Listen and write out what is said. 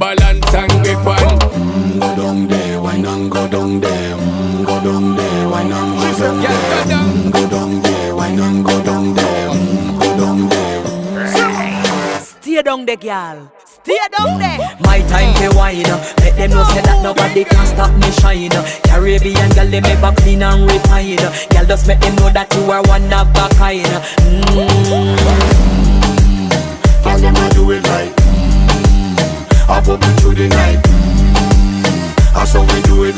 balance and grip on. Go down there, why not go down there? Go down there, why not go down there? Go down there, why not go down there? Go down there. Stay down there, girl. Stay down there. My time to wine. Let them know say that nobody can stop me shine. Caribbean girl, they make up clean and refine. Girl, just make them know that you are one of a kind. Girl, them a do it right. I pop it through the night. That's how we do it